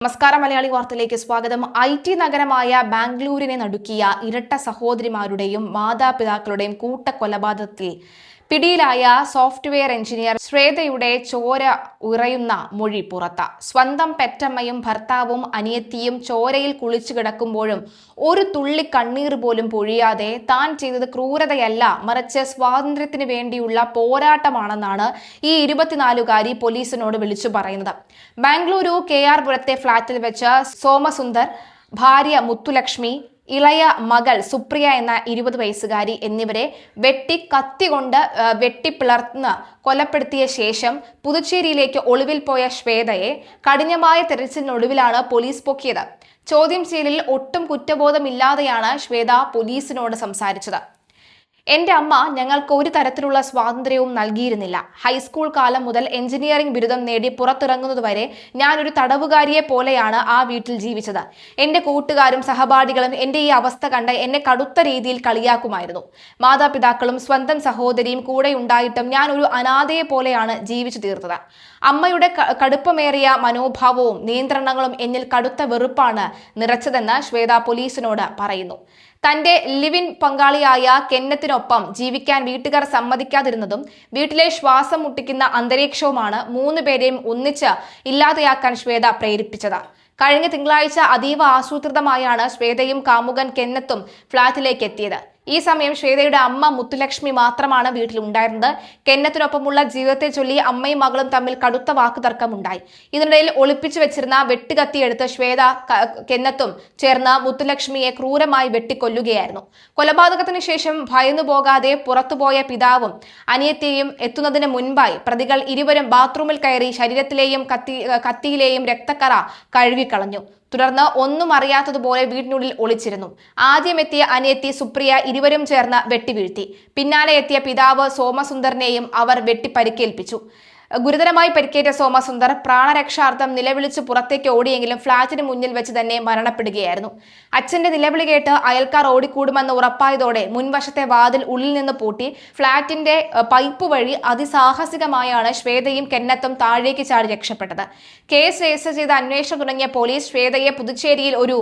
നമസ്കാരം. മലയാളി വാർത്തയിലേക്ക് സ്വാഗതം. IT നഗരമായ ബാംഗ്ലൂരിനെ നടുക്കിയ ഇരട്ട സഹോദരിമാരുടെയും മാതാപിതാക്കളുടെയും കൂട്ടക്കൊലപാതകത്തിൽ പിടിയിലായ സോഫ്റ്റ്വെയർ എഞ്ചിനീയർ ശ്വേതയുടെ ചോര ഉറയുന്ന മൊഴി പുറത്ത്. സ്വന്തം പെറ്റമ്മയും ഭർത്താവും അനിയത്തിയും ചോരയിൽ കുളിച്ചു കിടക്കുമ്പോഴും ഒരു തുള്ളി കണ്ണീർ പോലും പൊഴിയാതെ താൻ ചെയ്തത് ക്രൂരതയല്ല, മറിച്ച് സ്വാതന്ത്ര്യത്തിന് വേണ്ടിയുള്ള പോരാട്ടമാണെന്നാണ് ഈ 24-കാരി പോലീസിനോട് വിളിച്ചു പറയുന്നത്. ബാംഗ്ലൂരു KR പുരത്തെ ഫ്ളാറ്റിൽ വെച്ച് സോമസുന്ദർ, ഭാര്യ മുത്തുലക്ഷ്മി, ഇളയ മകൾ സുപ്രിയ എന്ന 20 വയസ്സുകാരി എന്നിവരെ കത്തികൊണ്ട് വെട്ടിപ്പിളർന്ന് കൊലപ്പെടുത്തിയ ശേഷം പുതുച്ചേരിയിലേക്ക് ഒളിവിൽ പോയ ശ്വേതയെ കഠിനമായ തെരച്ചിലിനൊടുവിലാണ് പോലീസ് പൊക്കിയത്. ചോദ്യം ചെയ്യലിൽ ഒട്ടും കുറ്റബോധമില്ലാതെയാണ് ശ്വേത പോലീസിനോട് സംസാരിച്ചത്. എന്റെ അമ്മ ഞങ്ങൾക്ക് ഒരു തരത്തിലുള്ള സ്വാതന്ത്ര്യവും നൽകിയിരുന്നില്ല. ഹൈസ്കൂൾ കാലം മുതൽ എഞ്ചിനീയറിംഗ് ബിരുദം നേടി പുറത്തിറങ്ങുന്നതുവരെ ഞാനൊരു തടവുകാരിയെ പോലെയാണ് ആ വീട്ടിൽ ജീവിച്ചത്. എന്റെ കൂട്ടുകാരും സഹപാഠികളും എന്റെ ഈ അവസ്ഥ കണ്ട് എന്നെ കടുത്ത രീതിയിൽ കളിയാക്കുമായിരുന്നു. മാതാപിതാക്കളും സ്വന്തം സഹോദരിയും കൂടെ ഉണ്ടായിട്ടും ഞാൻ ഒരു അനാഥയെ പോലെയാണ് ജീവിച്ചു തീർത്തത്. അമ്മയുടെ കടുപ്പമേറിയ മനോഭാവവും നിയന്ത്രണങ്ങളും എന്നിൽ കടുത്ത വെറുപ്പാണ് നിറച്ചതെന്ന് ശ്വേത പോലീസിനോട് പറയുന്നു. തന്റെ ലിവിൻ പങ്കാളിയായ കെന്നത്തിനൊപ്പം ജീവിക്കാൻ വീട്ടുകാർ സമ്മതിക്കാതിരുന്നതും വീട്ടിലെ ശ്വാസം മുട്ടിക്കുന്ന അന്തരീക്ഷവുമാണ് 3 പേരെയും ഒന്നിച്ച് ഇല്ലാതെയാക്കാൻ ശ്വേത പ്രേരിപ്പിച്ചത്. കഴിഞ്ഞ തിങ്കളാഴ്ച അതീവ ആസൂത്രിതമായാണ് ശ്വേതയും കാമുകൻ കെന്നത്തും ഫ്ളാറ്റിലേക്ക് എത്തിയത്. ഈ സമയം ശ്വേതയുടെ അമ്മ മുത്തുലക്ഷ്മി മാത്രമാണ് വീട്ടിലുണ്ടായിരുന്നത്. കെന്നത്തിനൊപ്പമുള്ള ജീവിതത്തെ ചൊല്ലി അമ്മയും മകളും തമ്മിൽ കടുത്ത വാക്കുതർക്കമുണ്ടായി. ഇതിനിടയിൽ ഒളിപ്പിച്ചു വെച്ചിരുന്ന വെട്ടുകത്തിയെടുത്ത് ശ്വേത കെന്നത്തും ചേർന്ന് മുത്തുലക്ഷ്മിയെ ക്രൂരമായി വെട്ടിക്കൊല്ലുകയായിരുന്നു. കൊലപാതകത്തിന് ശേഷം ഭയന്നു പോകാതെ പുറത്തുപോയ പിതാവും അനിയത്തിയും എത്തുന്നതിന് മുൻപായി പ്രതികൾ ഇരുവരും ബാത്റൂമിൽ കയറി ശരീരത്തിലെയും കത്തിയിലെയും രക്തക്കറ കഴുകിക്കളഞ്ഞു. തുടർന്ന് ഒന്നും അറിയാത്തതുപോലെ വീടിനുള്ളിൽ ഒളിച്ചിരുന്നു. ആദ്യം എത്തിയ അനിയത്തി സുപ്രിയ ഇരുവരും ചേർന്ന് വെട്ടിവീഴ്ത്തി. പിന്നാലെ എത്തിയ പിതാവ് സോമസുന്ദറിനെയും അവർ വെട്ടി പരിക്കേൽപ്പിച്ചു. ഗുരുതരമായി പരിക്കേറ്റ സോമസുന്ദർ പ്രാണരക്ഷാർത്ഥം നിലവിളിച്ച് പുറത്തേക്ക് ഓടിയെങ്കിലും ഫ്ളാറ്റിന് മുന്നിൽ വെച്ച് തന്നെ മരണപ്പെടുകയായിരുന്നു. അച്ഛന്റെ നിലവിളി കേട്ട് അയൽക്കാർ ഓടിക്കൂടുമെന്ന് ഉറപ്പായതോടെ മുൻവശത്തെ വാതിൽ ഉള്ളിൽ നിന്ന് പൂട്ടി ഫ്ളാറ്റിന്റെ പൈപ്പ് വഴി അതിസാഹസികമായാണ് ശ്വേതയും കെന്നത്തും താഴേക്ക് ചാടി രക്ഷപ്പെട്ടത്. കേസ് രജിസ്റ്റർ ചെയ്ത് അന്വേഷണം തുടങ്ങിയ പോലീസ് ശ്വേതയെ പുതുച്ചേരിയിൽ ഒരു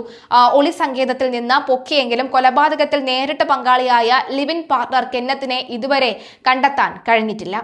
ഒളി സങ്കേതത്തിൽ നിന്ന് പൊക്കിയെങ്കിലും കൊലപാതകത്തിൽ നേരിട്ട് പങ്കാളിയായ ലിവിൻ പാർട്ണർ കെന്നത്തിനെ ഇതുവരെ കണ്ടെത്താൻ കഴിഞ്ഞിട്ടില്ല.